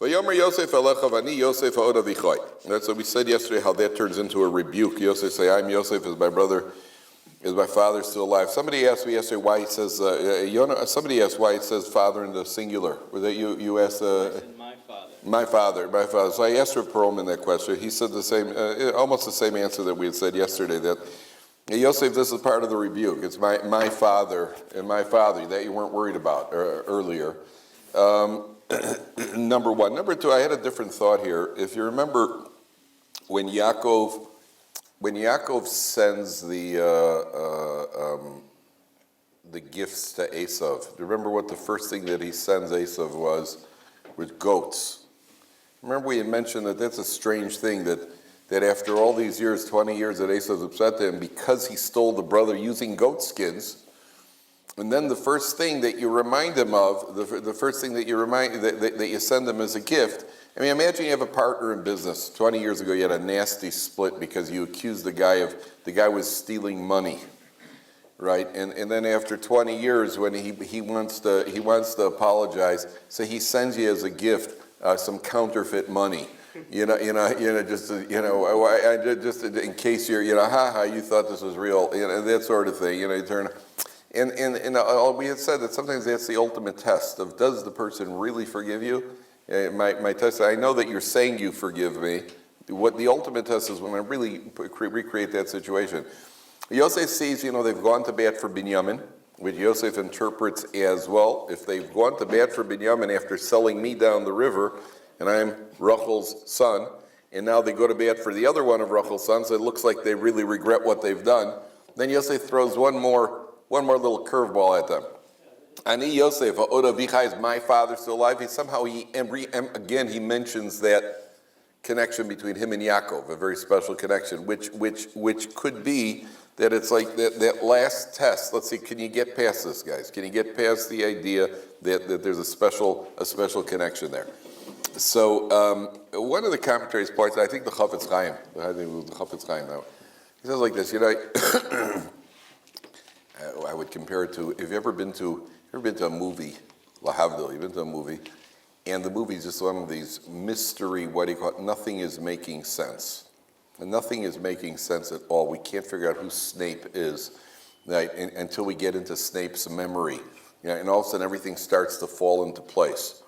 Vayomer Yosef alecha v'ani Yosef ha'od avichai. That's what we said yesterday, how that turns into a rebuke. Yosef say, I'm Yosef, is my brother, is my father still alive? Somebody asked me yesterday why he says, somebody asked why it says father in the singular. Was that you asked? My father. So I asked Reb Perlman that question. He said the same, almost the same answer that we had said yesterday, that Yosef, this is part of the rebuke. It's my father and my father that you weren't worried about earlier. Number one. Number two, I had a different thought here. If you remember, when Yaakov sends the gifts to Esav, do you remember what the first thing that he sends Esav was? With goats. Remember we had mentioned that that's a strange thing, that after all these years, 20 years, that Esav's upset to him because he stole the brother using goat skins. And then the first thing that you remind him of, the first thing that you send him as a gift. I mean, imagine you have a partner in business. 20 years ago, you had a nasty split because you accused the guy was stealing money, right? And then after 20 years, when he wants to apologize, so he sends you as a gift some counterfeit money. Just in case you're, you thought this was real, that sort of thing. You turn. And we had said that sometimes that's the ultimate test of, does the person really forgive you? My test, I know that you're saying you forgive me. What the ultimate test is when I really recreate that situation. Yosef sees, they've gone to bat for Binyamin, which Yosef interprets as, well, if they've gone to bat for Binyamin after selling me down the river, and I'm Rachel's son, and now they go to bat for the other one of Rachel's sons, so it looks like they really regret what they've done. Then Yosef throws one more little curveball at them. Ani Yosef, ha'od avichai, is my father still alive? He mentions that connection between him and Yaakov, a very special connection, which could be that it's like that last test. Let's see, can you get past this, guys? Can you get past the idea that there's a special connection there? So one of the commentaries points, I think the Chafetz Chaim, he says like this, I would compare it to, have you ever been to a movie, Lahavdil, you've been to a movie, and the movie is just one of these mystery, nothing is making sense. And nothing is making sense at all. We can't figure out who Snape is, right, until we get into Snape's memory. And all of a sudden everything starts to fall into place.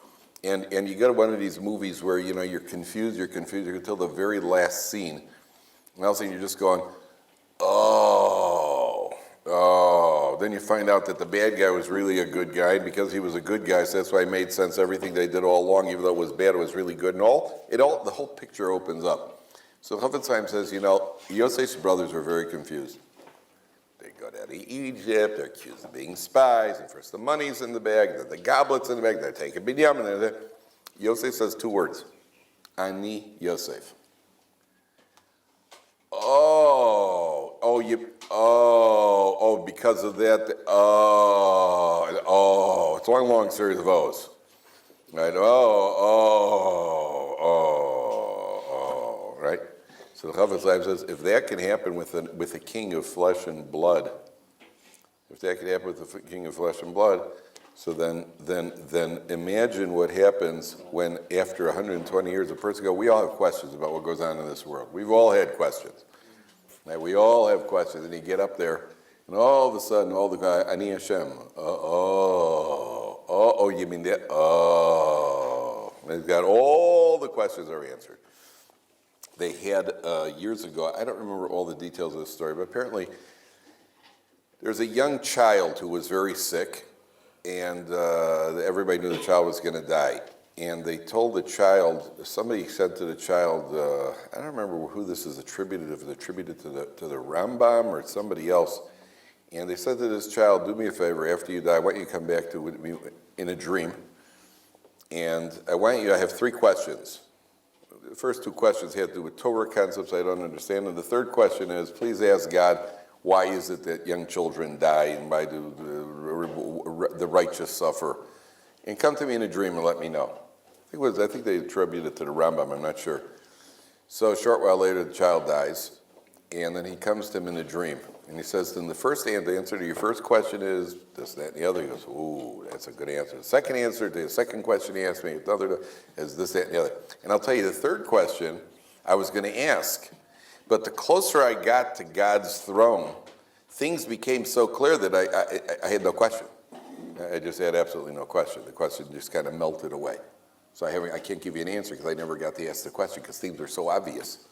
And you get one of these movies where, you're confused until the very last scene. And all of a sudden you're just going, oh. Then you find out that the bad guy was really a good guy, and because he was a good guy, so that's why it made sense. Everything they did all along, even though it was bad, it was really good. And the whole picture opens up. So Chafetz Chaim says, Yosef's brothers were very confused. They go down to Egypt, they're accused of being spies, and first the money's in the bag, then the goblets in the bag, they're taking Binyamin. Yosef says two words, Ani Yosef. Because of that, it's one long series of O's. Right, right? So the Chafetz Chaim says, if that can happen with a king of flesh and blood, so then imagine what happens when after 120 years a person goes, we all have questions about what goes on in this world. We've all had questions. Right? We all have questions, and you get up there, and all of a sudden, all the guy, Ani Hashem, you mean that? And he's got all the questions are answered. They had, years ago, I don't remember all the details of the story, but apparently there's a young child who was very sick, and everybody knew the child was going to die. And they told the child, somebody said to the child, I don't remember who this is attributed, if it's attributed to the Rambam or somebody else, and they said to this child, do me a favor, after you die, I want you to come back to me in a dream, and I have three questions. The first two questions had to do with Torah concepts I don't understand, and the third question is, please ask God, why is it that young children die, and why do the righteous suffer? And come to me in a dream and let me know. I think they attribute it to the Rambam, I'm not sure. So a short while later, the child dies, and then he comes to him in a dream. And he says, then the first answer to your first question is this, that, and the other. He goes, ooh, that's a good answer. The second answer to the second question he asked me, the other is this, that, and the other. And I'll tell you, the third question I was going to ask, but the closer I got to God's throne, things became so clear that I had no question. I just had absolutely no question. The question just kind of melted away. So I can't give you an answer because I never got to ask the question because things are so obvious.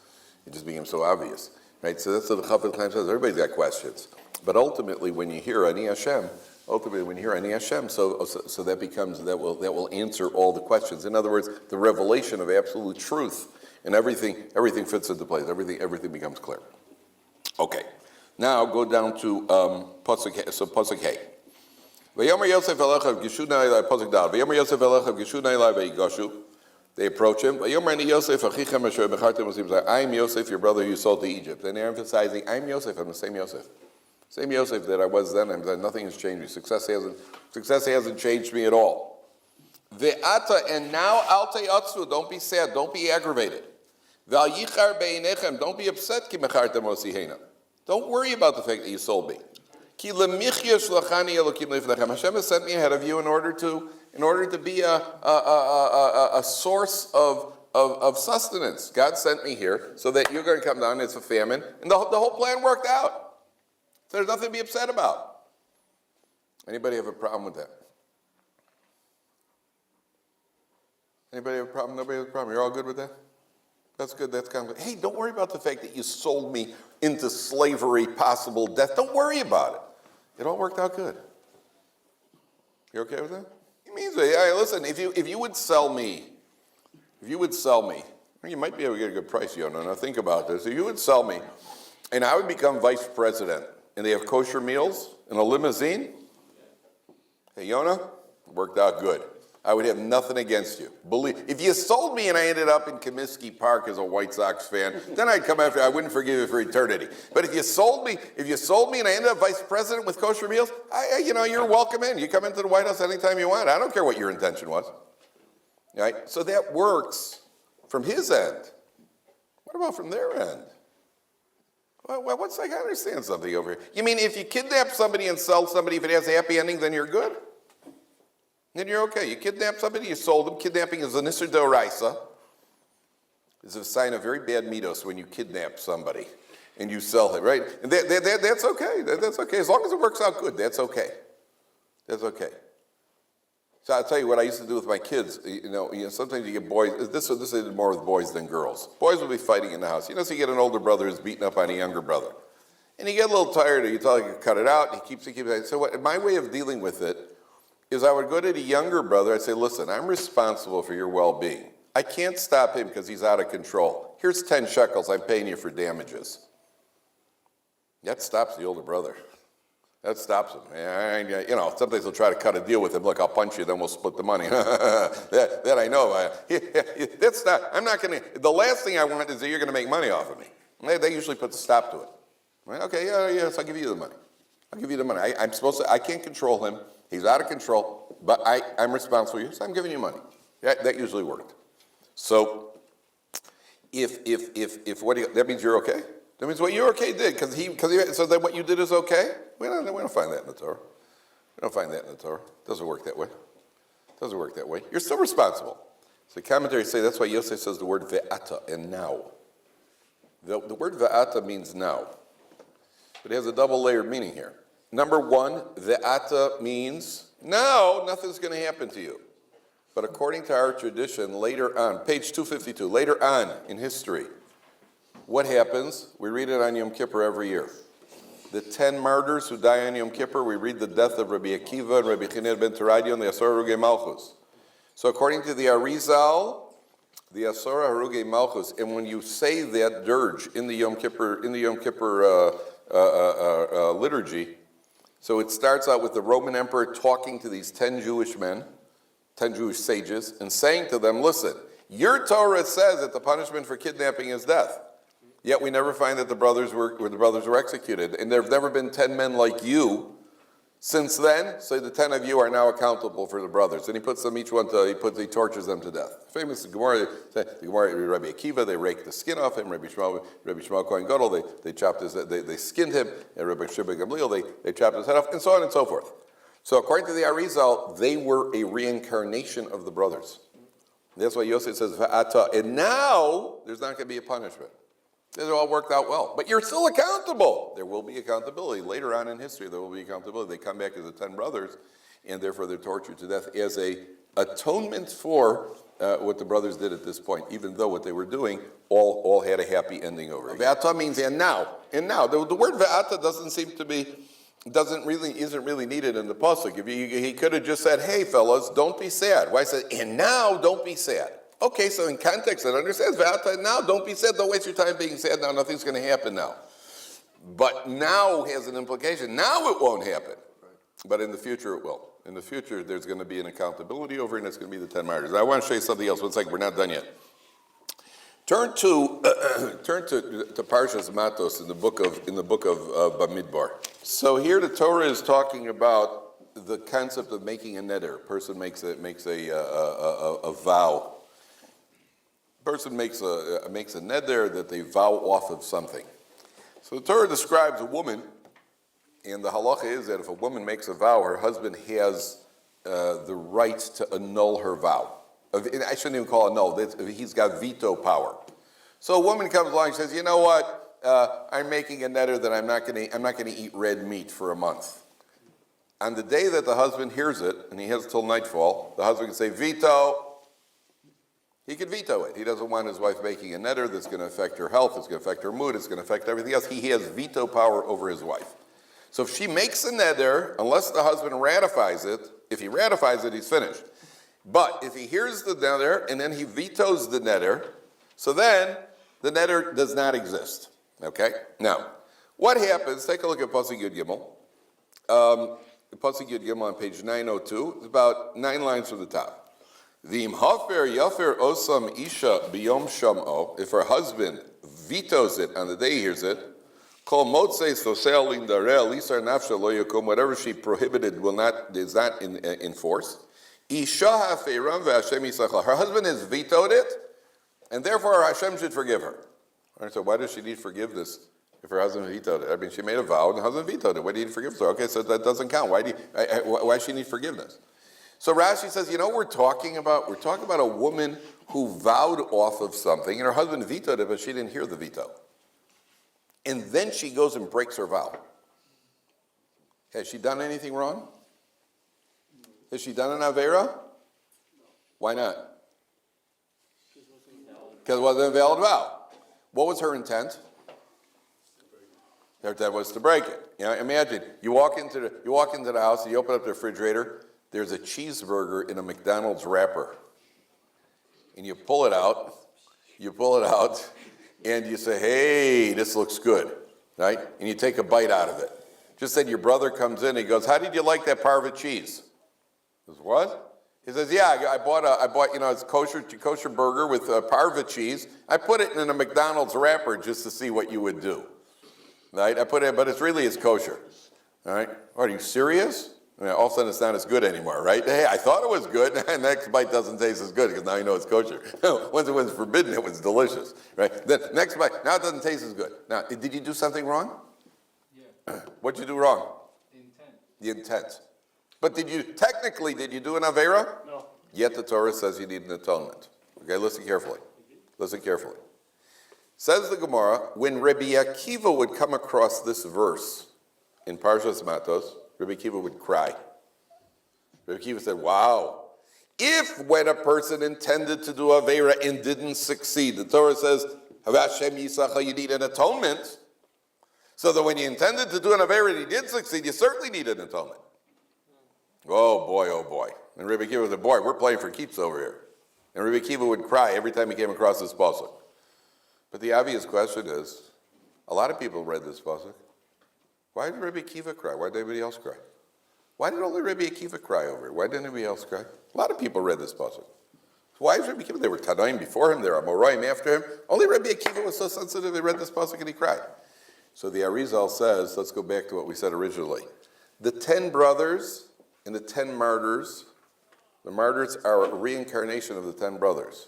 It just became so obvious. Right? So that's what the Kaplan says. Everybody's got questions. But ultimately, when you hear Ani Hashem, so that becomes, that will answer all the questions. In other words, the revelation of absolute truth, and everything fits into place. Everything becomes clear. Okay. Now go down to Pasuk Hey. Vayomer Yosef Elechav Gishuna Elai, Pasuk Dal. Vayomer Yosef Elechav Gishuna Elai Vayigashu. They approach him. Vayomer Ani Yosef Achichem Asher Bechartem Osim. I'm Yosef, your brother you sold to Egypt. And they're emphasizing, I'm Yosef. I'm the same Yosef. Same Yosef that I was then. And nothing has changed me. Success hasn't changed me at all. Ve'ata, and now al te'atzu. Don't be sad. Don't be aggravated. Ve'al yichar be'inechem. Don't be upset. Ki mechartem osihena. Don't worry about the fact that you sold me. Ki lemichya shlachani elokim lifnechem. Hashem has sent me ahead of you in order to be a source of sustenance. God sent me here so that you're going to come down. It's a famine, and the whole plan worked out. So there's nothing to be upset about. Anybody have a problem with that? Anybody have a problem? Nobody has a problem. You're all good with that? That's good. That's kind of good. Hey, don't worry about the fact that you sold me into slavery, possible death. Don't worry about it. It all worked out good. You okay with that? He means, hey, listen, if you would sell me, you might be able to get a good price, Yonah. Now think about this. If you would sell me, and I would become vice president, and they have kosher meals and a limousine, hey, Yonah, it worked out good. I would have nothing against you. If you sold me and I ended up in Comiskey Park as a White Sox fan, then I'd come after you. I wouldn't forgive you for eternity. But if you sold me and I ended up vice president with kosher meals, you're welcome in. You come into the White House anytime you want. I don't care what your intention was. Right? So that works from his end. What about from their end? Well, what's like? I understand something over here. You mean if you kidnap somebody and sell somebody, if it has a happy ending, then you're good? Then you're okay. You kidnap somebody, you sold them. Kidnapping is an Isser D'Oraisa. It's a sign of very bad midos when you kidnap somebody and you sell him, right? And that's okay. That's okay. As long as it works out good, that's okay. That's okay. So I'll tell you what I used to do with my kids. Sometimes you get boys. This I did more with boys than girls. Boys will be fighting in the house. So you get an older brother who's beating up on a younger brother. And you get a little tired, or you tell him to cut it out. He keeps. So my way of dealing with it is I would go to the younger brother, I'd say, listen, I'm responsible for your well-being. I can't stop him because he's out of control. Here's 10 shekels, I'm paying you for damages. That stops the older brother. That stops him. Sometimes he'll try to cut a deal with him. Look, I'll punch you, then we'll split the money. that I know. That's not, I'm not going to, the last thing I want is that you're going to make money off of me. They usually put the stop to it. Right? Okay, yes, I'll give you the money. I'll give you the money. I can't control him. He's out of control, but I'm responsible for you, so I'm giving you money. That usually worked. So if that means you're okay? That means what you're okay did, so then what you did is okay? We don't find that in the Torah. We don't find that in the Torah. It doesn't work that way. It doesn't work that way. You're still responsible. So commentaries say that's why Yosef says the word ve'ata, and now. The word ve'ata means now. But it has a double-layered meaning here. Number one, ve'ata means now nothing's going to happen to you. But according to our tradition, later on, page 252, later on in history, what happens? We read it on Yom Kippur every year. The 10 martyrs who die on Yom Kippur, we read the death of Rabbi Akiva and Rabbi Chanina ben Teradion and the Asor Harugei Malchus. So according to the Arizal, the Asor Harugei Malchus, and when you say that dirge in the Yom Kippur liturgy, so it starts out with the Roman emperor talking to these 10 Jewish men, 10 Jewish sages, and saying to them, listen, your Torah says that the punishment for kidnapping is death. Yet we never find that the brothers were executed. And there have never been 10 men like you Since then, say the 10 of you are now accountable for the brothers. And he puts them each one he tortures them to death. Famous Gemara, Rabbi Akiva, they raked the skin off him. Rabbi Shmuel Kohen Gadol, they chopped they skinned him. And Rabbi Shimon Gamliel, they chopped his head off, and so on and so forth. So according to the Arizal, they were a reincarnation of the brothers. That's why Yosef says, Va'ata. And now, there's not going to be a punishment. It all worked out well. But you're still accountable. There will be accountability. Later on in history, there will be accountability. They come back as the 10 brothers, and therefore they're tortured to death as a atonement for what the brothers did at this point, even though what they were doing all had a happy ending over it. Va'ata means and now. And now. The word va'ata isn't really needed in the pasuk. He could have just said, hey, fellas, don't be sad. Why say, and now don't be sad? Okay, so in context, it understands, now, don't be sad, don't waste your time being sad now, nothing's going to happen now. But now has an implication. Now it won't happen. But in the future, it will. In the future, there's going to be an accountability over it, and it's going to be the 10 martyrs. I want to show you something else. 1 second, we're not done yet. Turn to Parshas Matos in the book of Bamidbar. So here the Torah is talking about the concept of making a neder. A person makes a vow. Person makes a neder that they vow off of something. So the Torah describes a woman, and the halacha is that if a woman makes a vow, her husband has the right to annul her vow. I shouldn't even call it annul. He's got veto power. So a woman comes along and says, you know what? I'm making a neder that I'm not going to eat red meat for a month. On the day that the husband hears it, and he has till nightfall, the husband can say, veto. He could veto it. He doesn't want his wife making a neder that's going to affect her health, it's going to affect her mood, it's going to affect everything else. He has veto power over his wife. So if she makes a neder, unless the husband ratifies it, if he ratifies it, he's finished. But if he hears the neder and then he vetoes the neder, so then the neder does not exist. Okay? Now, what happens, take a look at Pasuk Yud Gimel. Pasuk Yud Gimel on page 902, it's about 9 lines from the top. V'im hafer yafer osam isha biyom sham'o, if her husband vetoes it on the day he hears it, kol motzei sosel lindareh lisar nafsha lo yakum, whatever she prohibited is not in force. Isha haferam ve'Hashem yisachal. Her husband has vetoed it, and therefore Hashem should forgive her. All right, so why does she need forgiveness if her husband vetoed it? I mean, she made a vow and the husband vetoed it. Why do you need forgiveness? Okay, so that doesn't count. Why does she need forgiveness? So Rashi says, you know what we're talking about? We're talking about a woman who vowed off of something, and her husband vetoed it, but she didn't hear the veto. And then she goes and breaks her vow. Has she done anything wrong? Has she done an Avera? Why not? Because it wasn't a valid vow. What was her intent? Her intent was to break it. You know, imagine, you walk into the house, and you open up the refrigerator, there's a cheeseburger in a McDonald's wrapper. And you pull it out, and you say, hey, this looks good, right? And you take a bite out of it. Just then your brother comes in, and he goes, how did you like that parva cheese? He says, what? He says, yeah, I bought, it's kosher burger with parva cheese. I put it in a McDonald's wrapper just to see what you would do, right? But it's kosher, all right? Are you serious? I mean, all of a sudden it's not as good anymore, right? Hey, I thought it was good, and the next bite doesn't taste as good because now you know it's kosher. Once it was forbidden, it was delicious, right? The next bite, now it doesn't taste as good. Now, did you do something wrong? Yeah. What'd you do wrong? The intent. But did you do an Avera? No. Yet the Torah says you need an atonement. Okay, listen carefully. Says the Gemara, when Rabbi Akiva would come across this verse in Parshas Matos, Rabbi Akiva would cry. Rabbi Akiva said, wow, if when a person intended to do Avera and didn't succeed, the Torah says, Hashem Yisachah, you need an atonement, so that when you intended to do an Avera and he did succeed, you certainly need an atonement. Oh boy. And Rabbi Akiva said, boy, we're playing for keeps over here. And Rabbi Akiva would cry every time he came across this pasuk. But the obvious question is, a lot of people read this pasuk. Why did Rabbi Akiva cry? Why did everybody else cry? Why did only Rabbi Akiva cry over it? Why didn't anybody else cry? A lot of people read this pasuk. Why is Rabbi Akiva? There were Tanaim before him, there are Amoraim after him. Only Rabbi Akiva was so sensitive, they read this pasuk and he cried. So the Arizal says, let's go back to what we said originally. The 10 brothers and the 10 martyrs, the martyrs are a reincarnation of the 10 brothers.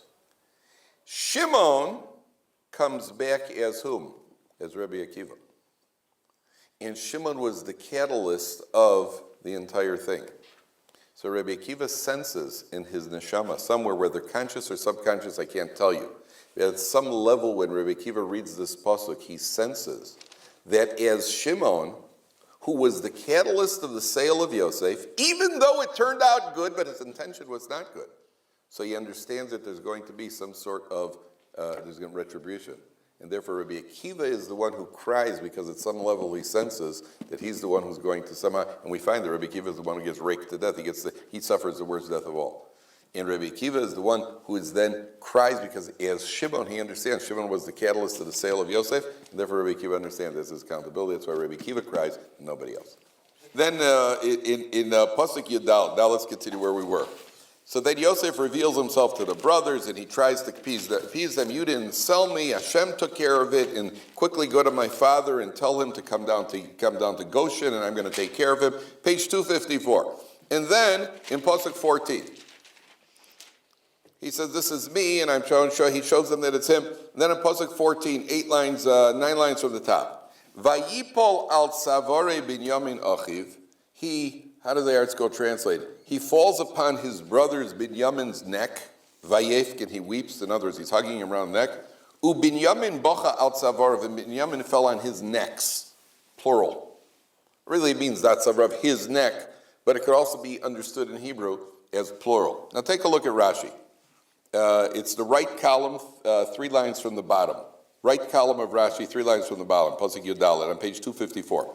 Shimon comes back as whom? As Rabbi Akiva. And Shimon was the catalyst of the entire thing. So Rabbi Akiva senses in his neshama, somewhere, whether conscious or subconscious, I can't tell you. At some level, when Rabbi Akiva reads this pasuk, he senses that as Shimon, who was the catalyst of the sale of Yosef, even though it turned out good, but his intention was not good. So he understands that there's going to be some sort of retribution. And therefore Rabbi Akiva is the one who cries because at some level he senses that he's the one who's going to somehow, and we find that Rabbi Akiva is the one who gets raked to death. He suffers the worst death of all. And Rabbi Akiva is the one who is then cries because as Shimon, he understands Shimon was the catalyst of the sale of Yosef, and therefore Rabbi Akiva understands this is accountability. That's why Rabbi Akiva cries, and nobody else. Then in Pasuk Yadal, now let's continue where we were. So then Yosef reveals himself to the brothers, and he tries to appease them. You didn't sell me. Hashem took care of it, and quickly go to my father and tell him to come down to Goshen, and I'm going to take care of him. Page 254. And then in Pasuk 14, he says, "This is me," and he shows them that it's him. And then in Pasuk 14, 9 lines from the top. Vayipol al tzavore binyamin achiv. How does the arts go translate? He falls upon his brother's Binyamin's neck, vayefk, and he weeps. In other words, he's hugging him around the neck. Binyamin bocha al tzavarav, and Binyamin fell on his necks, plural. Really it means that tzavarav, his neck, but it could also be understood in Hebrew as plural. Now take a look at Rashi. It's the right column, 3 lines from the bottom. Right column of Rashi, 3 lines from the bottom, Pasuk Yudalet, on page 254.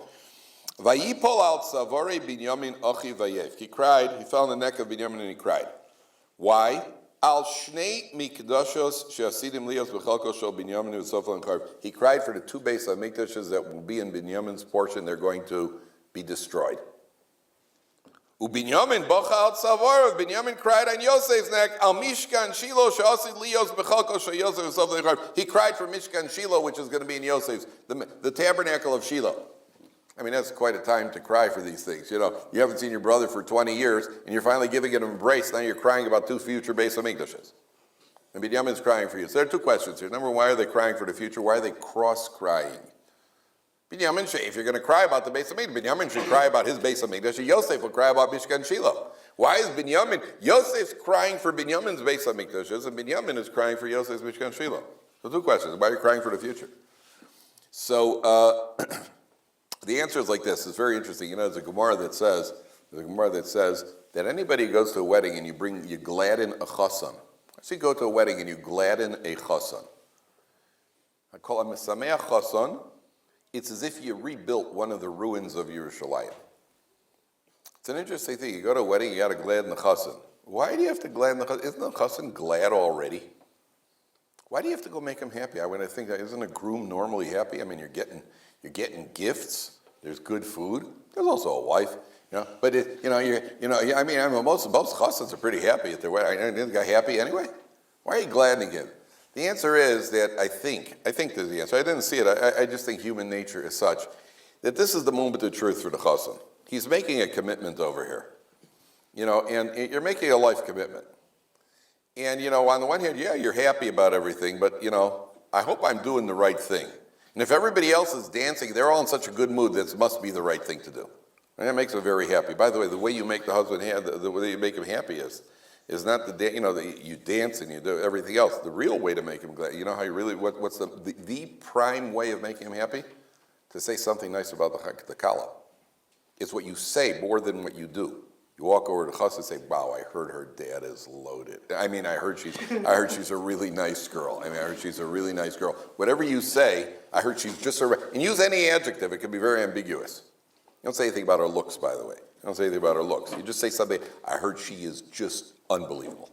Vayipol al tzavore Binyamin achi vayef. He cried, he fell on the neck of Binyamin and he cried. Why? Al shnei mikdashos she'asidim lios b'chalko shel Binyamin u'sofel and karv. He cried for the 2 Beis HaMikdashes that will be in Binyamin's portion. They're going to be destroyed. U'Binyamin bocha al tzavor. Binyamin cried on Yosef's neck. Al mishkan Shiloh she'asid lios b'chalko shel Yosef u'sofel and karv. He cried for Mishkan Shiloh, which is going to be in Yosef's, the tabernacle of Shiloh. I mean, that's quite a time to cry for these things. You know, you haven't seen your brother for 20 years, and you're finally giving him an embrace. Now you're crying about 2 future Beis HaMikdashes. And Binyamin's crying for you. So there are 2 questions here. Number 1, why are they crying for the future? Why are they cross-crying? Binyamin, if you're going to cry about the Beis HaMikdash, Binyamin should cry about his Beis HaMikdash. Yosef will cry about Mishkan Shiloh. Why is Binyamin? Yosef's crying for Binyamin's Beis HaMikdashes, and Binyamin is crying for Yosef's Mishkan Shiloh. So 2 questions. Why are you crying for the future? So, the answer is like this. It's very interesting. You know, there's a Gemara that says that anybody who goes to a wedding and you gladden a chassan. So you go to a wedding and you gladden a chassan. I call it mesameach chassan. It's as if you rebuilt one of the ruins of Yerushalayim. It's an interesting thing. You go to a wedding, you got to gladden the chassan. Why do you have to gladden the chassan? Isn't the chassan glad already? Why do you have to go make him happy? When I think, isn't a groom normally happy? I mean, you're getting gifts. There's good food. There's also a wife, you know. But most chassans are pretty happy at their wedding. Isn't the guy happy anyway? Why are you gladdening him? The answer is that I think there's the answer. I didn't see it. I just think human nature is such that this is the moment of truth for the chassan. He's making a commitment over here, you know, and you're making a life commitment. And you know, on the one hand, yeah, you're happy about everything, but you know, I hope I'm doing the right thing. And if everybody else is dancing, they're all in such a good mood, that must be the right thing to do. And that makes them very happy. By the way, the way you make the husband happy, the way you make him happy is not you dance and you do everything else. The real way to make him glad, you know how you really, what's the prime way of making him happy? To say something nice about the kala. It's what you say more than what you do. You walk over to Chas and say, wow, I heard her dad is loaded. I mean, I heard she's a really nice girl. I heard she's a really nice girl. Whatever you say, I heard she's just and use any adjective. It can be very ambiguous. You don't say anything about her looks, by the way. You don't say anything about her looks. You just say something, I heard she is just unbelievable.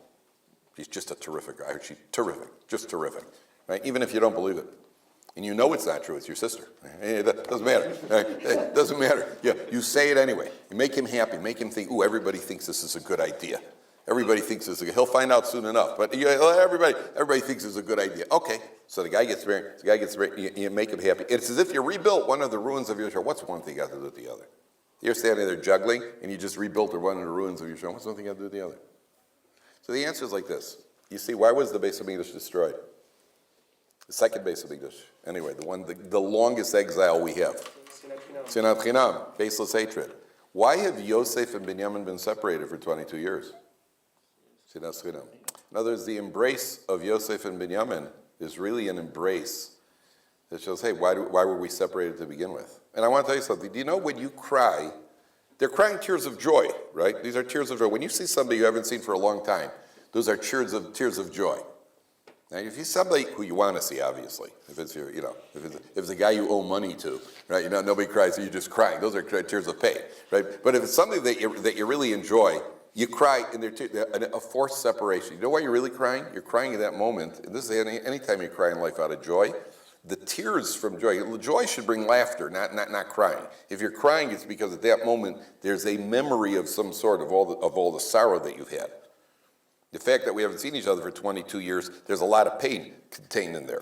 She's just a terrific girl. I heard she's terrific, just terrific. Right? Even if you don't believe it. And you know it's not true, it's your sister. It doesn't matter. It doesn't matter. Yeah, you say it anyway. You make him happy, make him think, ooh, everybody thinks this is a good idea. Everybody thinks this is a good idea. He'll find out soon enough. But everybody thinks it's a good idea. Okay, so the guy gets married, you make him happy. It's as if you rebuilt one of the ruins of Israel. What's one thing got to do with the other? You're standing there juggling, and you just rebuilt one of the ruins of Yerushalayim. What's one thing got to do with the other? So the answer is like this. You see, why was the Beis HaMikdash destroyed? The second Beis HaMikdash. Anyway, the longest exile we have. Sinat Chinam, baseless hatred. Why have Yosef and Binyamin been separated for 22 years? Sinat Chinam. In other words, the embrace of Yosef and Binyamin is really an embrace that shows, hey, why were we separated to begin with? And I want to tell you something. Do you know when you cry, they're crying tears of joy, right? These are tears of joy. When you see somebody you haven't seen for a long time, those are tears of joy. Now, if you see somebody who you want to see, obviously, if it's your, if it's a guy you owe money to, right? Nobody cries, so you're just crying. Those are tears of pain, right? But if it's something that you really enjoy, you cry, and they're a forced separation. You know why you're really crying? You're crying in that moment. And this is any time you cry in life out of joy. The tears from joy. Joy should bring laughter, not crying. If you're crying, it's because at that moment there's a memory of some sort of all the sorrow that you've had. The fact that we haven't seen each other for 22 years, there's a lot of pain contained in there.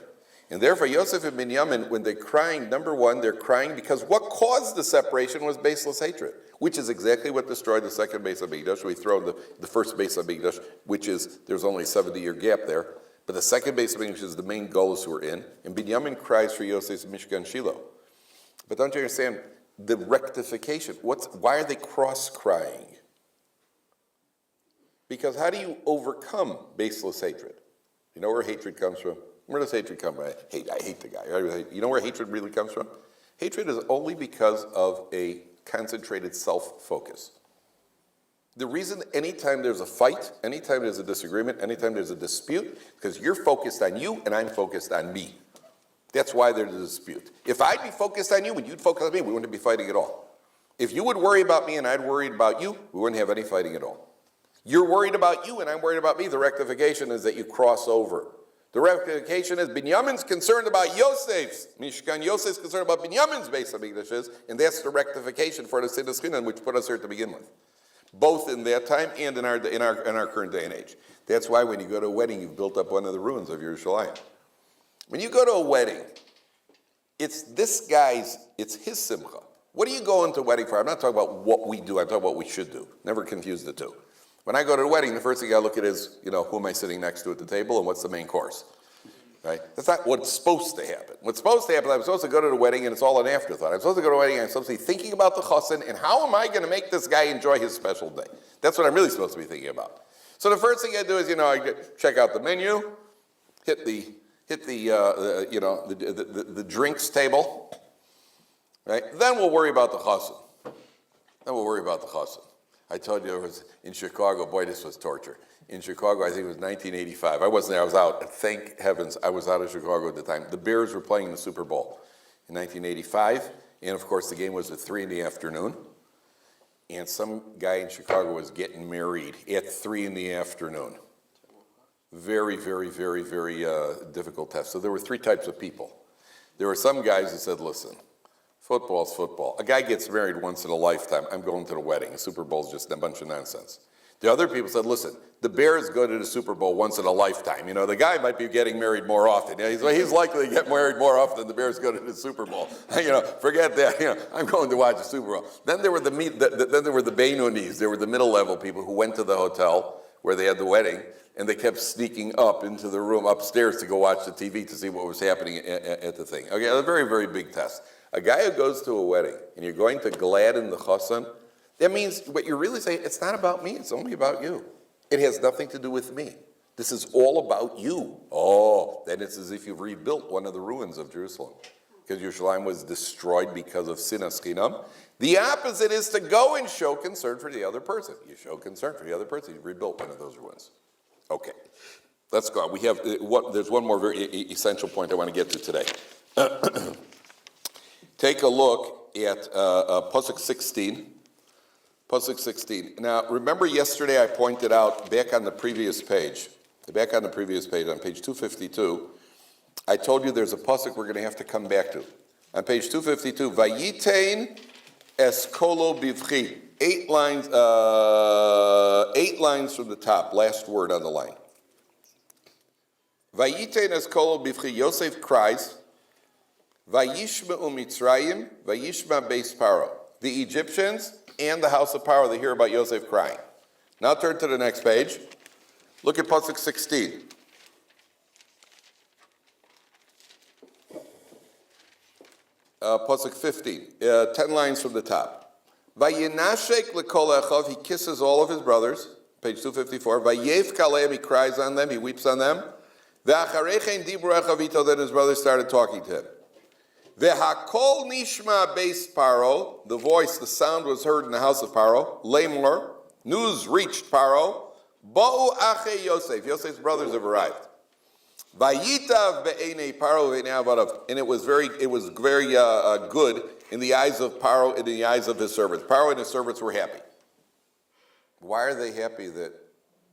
And therefore, Yosef and Binyamin, when they're crying, number one, they're crying because what caused the separation was baseless hatred, which is exactly what destroyed the second Beis HaMikdash. We throw in the first Beis HaMikdash, which is, there's only a 70-year gap there. But the second Beis HaMikdash is the main goals who are in. And Binyamin cries for Yosef's Mishkan Shiloh. But don't you understand the rectification? Why are they cross-crying? Because how do you overcome baseless hatred? You know where hatred comes from? Where does hatred come from? I hate the guy. You know where hatred really comes from? Hatred is only because of a concentrated self-focus. The reason anytime there's a fight, anytime there's a disagreement, anytime there's a dispute, because you're focused on you and I'm focused on me. That's why there's a dispute. If I'd be focused on you and you'd focus on me, we wouldn't be fighting at all. If you would worry about me and I'd worried about you, we wouldn't have any fighting at all. You're worried about you and I'm worried about me. The rectification is that you cross over. The rectification is Binyamin's concerned about Yosef's Mishkan. Yosef's concerned about Binyamin's Beis HaMikdash, and that's the rectification for the Sinas Chinan, which put us here to begin with. Both in that time and in our current day and age. That's why when you go to a wedding, you've built up one of the ruins of Yerushalayim. When you go to a wedding, it's his simcha. What are you going to a wedding for? I'm not talking about what we do, I'm talking about what we should do. Never confuse the two. When I go to a wedding, the first thing I look at is, who am I sitting next to at the table and what's the main course, right? That's not what's supposed to happen. What's supposed to happen, I'm supposed to go to the wedding and it's all an afterthought. I'm supposed to go to a wedding and I'm supposed to be thinking about the chassan and how am I going to make this guy enjoy his special day? That's what I'm really supposed to be thinking about. So the first thing I do is, I check out the menu, hit the drinks table, right? Then we'll worry about the chassan. I told you it was in Chicago. Boy, this was torture. In Chicago, I think it was 1985. I wasn't there. I was out. And thank heavens I was out of Chicago at the time. The Bears were playing in the Super Bowl in 1985. And, of course, the game was at 3 in the afternoon. And some guy in Chicago was getting married at 3 in the afternoon. Very, very, very, very difficult test. So there were 3 types of people. There were some guys who said, listen, football's football. A guy gets married once in a lifetime. I'm going to the wedding. The Super Bowl's just a bunch of nonsense. The other people said, listen, the Bears go to the Super Bowl once in a lifetime. The guy might be getting married more often. He's likely to get married more often than the Bears go to the Super Bowl. Forget that. I'm going to watch the Super Bowl. Then there were the Beinonis. There were the middle level people who went to the hotel where they had the wedding, and they kept sneaking up into the room upstairs to go watch the TV to see what was happening at the thing. Okay, a very, very big test. A guy who goes to a wedding and you're going to gladden the chassan, that means what you're really saying, it's not about me, it's only about you. It has nothing to do with me. This is all about you. Oh, then it's as if you've rebuilt one of the ruins of Jerusalem. Because Yerushalayim was destroyed because of sinas chinam. The opposite is to go and show concern for the other person. You show concern for the other person, you've rebuilt one of those ruins. Okay, let's go. There's one more very essential point I want to get to today. Take a look at Pasuk 16. Pasuk 16. Now, remember yesterday I pointed out, back on the previous page, on page 252, I told you there's a Pasuk we're going to have to come back to. On page 252, Vayitain eskolo bivchi. 8 lines from the top, last word on the line. Vayitain eskolo bivchi. Yosef cries, Vayishma Mitzrayim, Vayishma Beis Paro. The Egyptians and the house of Paro, they hear about Yosef crying. Now turn to the next page. Look at Pasuk 16. Pasuk 15, 10 lines from the top. Vayinashek l'kol echav, he kisses all of his brothers. Page 254. Vayef kaleim, he cries on them, he weeps on them. Ve'acharechen dibru echav ito, then his brothers started talking to him. Ve'hakol nishma beis Paro, the voice, the sound was heard in the house of Paro. Lamor, news reached Paro. Ba'u ache Yosef, Yosef's brothers have arrived. Vayitav be'enei Paro ve'enei avadav, and it was very good in the eyes of Paro, in the eyes of his servants. Paro and his servants were happy. Why are they happy that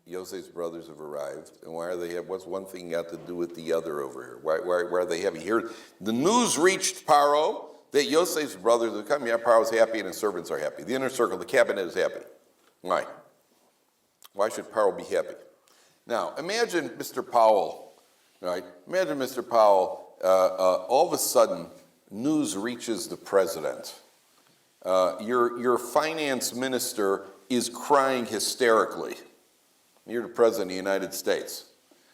Yosef's brothers have arrived? And why are they happy? What's one thing got to do with the other over here? Why are they happy? Here, the news reached Paro that Yosef's brothers have come. Yeah, Paro's happy and his servants are happy. The inner circle, the cabinet is happy. Why? Why should Paro be happy? Now, imagine Mr. Powell. Right? Imagine Mr. Powell, all of a sudden, news reaches the president. Your finance minister is crying hysterically. You're the president of the United States.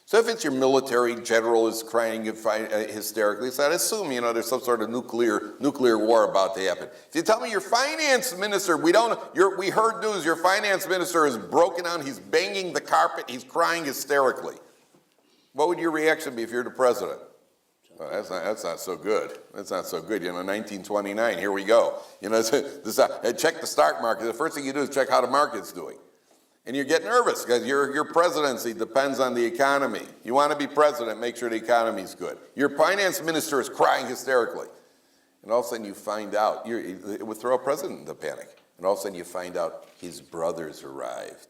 So if it's your military general is crying hysterically, so I'd assume, there's some sort of nuclear war about to happen. If you tell me your finance minister, we heard news, your finance minister is broken down, he's banging the carpet, he's crying hysterically. What would your reaction be if you're the president? Well, that's not so good. That's not so good. 1929, here we go. Check the stock market. The first thing you do is check how the market's doing. And you get nervous because your presidency depends on the economy. You want to be president, make sure the economy's good. Your finance minister is crying hysterically. And all of a sudden you find out, it would throw a president into panic. And all of a sudden you find out his brothers arrived.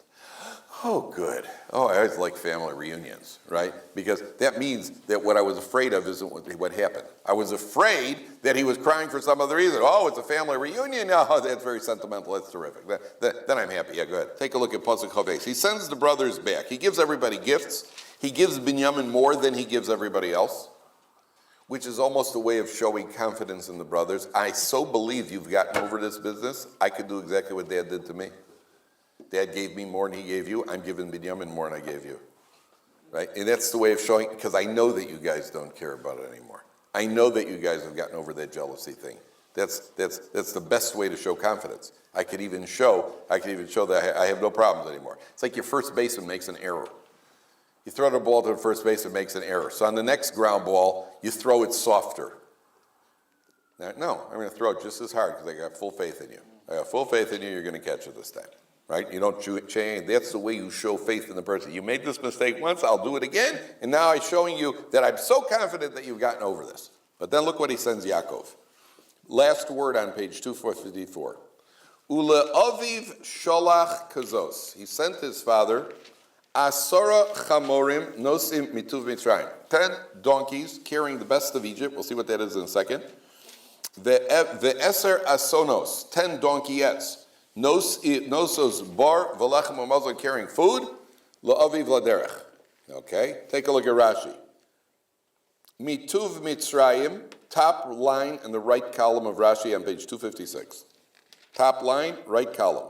Oh, good. Oh, I always like family reunions, right? Because that means that what I was afraid of isn't what happened. I was afraid that he was crying for some other reason. Oh, it's a family reunion? Oh, that's very sentimental. That's terrific. Then I'm happy. Yeah, go ahead. Take a look at Pasuk Chaves. He sends the brothers back. He gives everybody gifts. He gives Binyamin more than he gives everybody else, which is almost a way of showing confidence in the brothers. I so believe you've gotten over this business, I could do exactly what Dad did to me. Dad gave me more than he gave you. I'm giving Binyamin more than I gave you. Right? And that's the way of showing, because I know that you guys don't care about it anymore. I know that you guys have gotten over that jealousy thing. That's the best way to show confidence. I could even show that I have no problems anymore. It's like your first baseman makes an error. You throw the ball to the first base, it makes an error. So on the next ground ball, you throw it softer. Now, no, I'm going to throw it just as hard because I got full faith in you. I got full faith in you, you're going to catch it this time. Right? You don't change. That's the way you show faith in the person. You made this mistake once, I'll do it again, and now I'm showing you that I'm so confident that you've gotten over this. But then look what he sends Yaakov. Last word on page 254. Ule aviv sholach kazos. He sent his father, asora chamorim nosim mituv mitzrayim. 10 donkeys carrying the best of Egypt. We'll see what that is in a second. Ve'eser asonos. 10 donkeyettes. Nosos bar v'lechem u'mazon, carrying food, la'aviv laderech. Okay, take a look at Rashi. Mituv Mitzrayim, top line in the right column of Rashi on page 256. Top line, right column.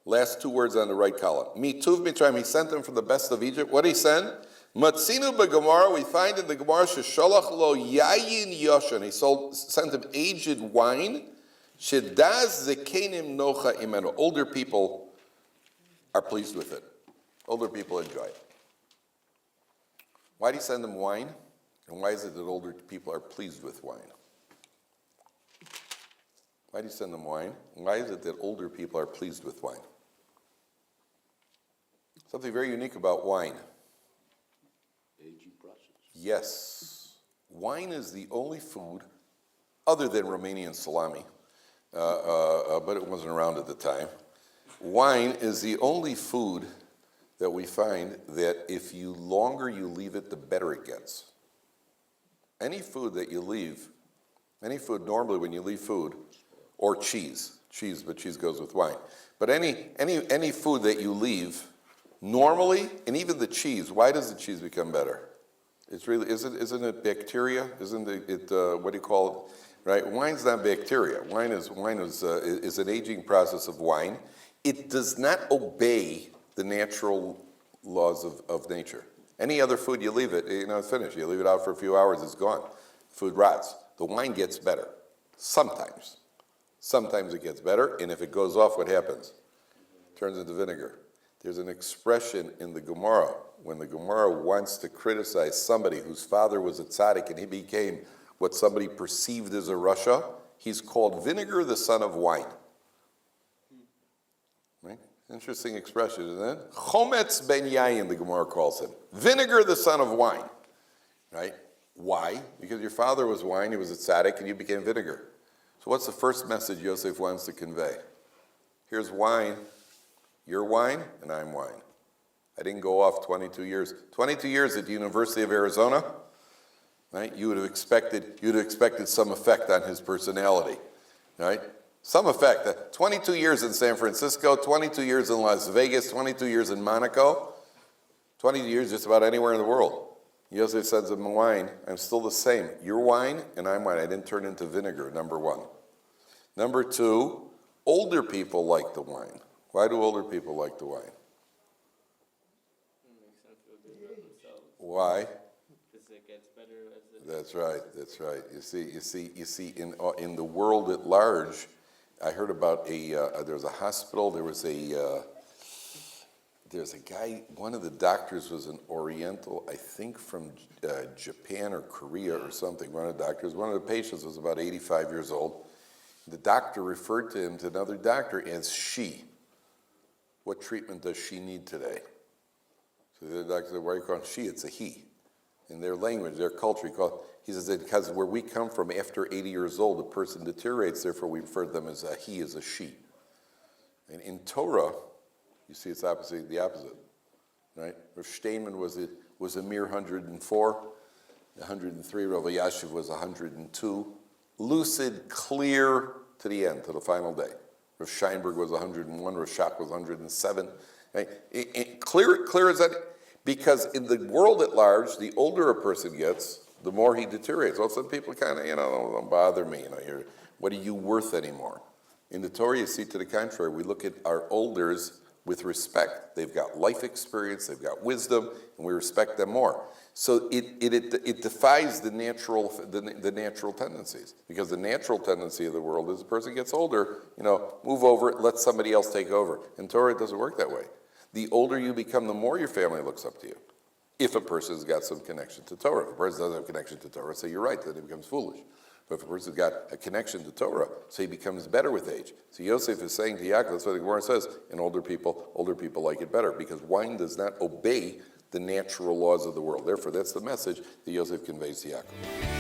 Last 2 words on the right column. Mituv Mitzrayim, he sent them from the best of Egypt. What did he send? Matzinu b'Gemara, we find in the Gemara, shesholach lo yayin yoshan, he sent him aged wine. Shedaz zekenim nocha imenu. Older people are pleased with it. Older people enjoy it. Why do you send them wine? And why is it that older people are pleased with wine? Why do you send them wine? And why is it that older people are pleased with wine? Something very unique about wine. Aging process. Yes. Wine is the only food, other than Romanian salami, but it wasn't around at the time. Wine is the only food that we find that if you longer you leave it, the better it gets. Any food that you leave, any food normally when you leave food, or cheese, but cheese goes with wine. But any food that you leave, normally, and even the cheese, why does the cheese become better? It's really, isn't it bacteria? Isn't it what do you call it? right? Wine's not bacteria. Wine is an aging process of wine. It does not obey the natural laws of nature. Any other food, you leave it, it's finished. You leave it out for a few hours, it's gone. Food rots. The wine gets better. Sometimes. Sometimes it gets better, and if it goes off, what happens? It turns into vinegar. There's an expression in the Gemara, when the Gemara wants to criticize somebody whose father was a tzaddik and he became what somebody perceived as a rasha, he's called vinegar the son of wine. Right? Interesting expression, isn't it? Chometz ben yayin, the Gemara calls him. Vinegar the son of wine. Right? Why? Because your father was wine, he was a tzaddik, and you became vinegar. So what's the first message Yosef wants to convey? Here's wine. You're wine, and I'm wine. I didn't go off 22 years. 22 years at the University of Arizona, right? You would have expected some effect on his personality, right? Some effect. 22 years in San Francisco, 22 years in Las Vegas, 22 years in Monaco, 22 years just about anywhere in the world. Yosef says of wine, I'm still the same. You're wine, and I'm wine. I didn't turn into vinegar, number one. Number two, older people like the wine. Why do older people like the wine? It makes them feel good about themselves. Why? Because it gets better as it. That's right. You see, in the world at large, I heard about there was a hospital. There's a guy. One of the doctors was an Oriental, I think from Japan or Korea or something. One of the doctors. One of the patients was about 85 years old. The doctor referred to him to another doctor as she. What treatment does she need today? So the doctor said, why are you calling she? It's a he. In their language, their culture, he says that because where we come from, after 80 years old, a person deteriorates, therefore we refer to them as a he, as a she. And in Torah, you see it's the opposite, right? Rav Steinman was a mere 104, 103, Rav Yashiv was 102. Lucid, clear to the end, to the final day. Rav Scheinberg was 101, Rav Shach was 107. Right? Clear as that, because in the world at large, the older a person gets, the more he deteriorates. Well, some people kind of, don't bother me. What are you worth anymore? In the Torah, you see to the contrary, we look at our elders with respect. They've got life experience, they've got wisdom, and we respect them more. So it defies the natural tendencies, because the natural tendency of the world is the person gets older, move over, let somebody else take over. In Torah, it doesn't work that way. The older you become, the more your family looks up to you. If a person's got some connection to Torah. If a person doesn't have a connection to Torah, so you're right, then it becomes foolish. But if a person's got a connection to Torah, so he becomes better with age. So Yosef is saying to Yaakov, that's what the Gemara says, and older people like it better, because wine does not obey the natural laws of the world. Therefore, that's the message that Yosef conveys to Yaakov.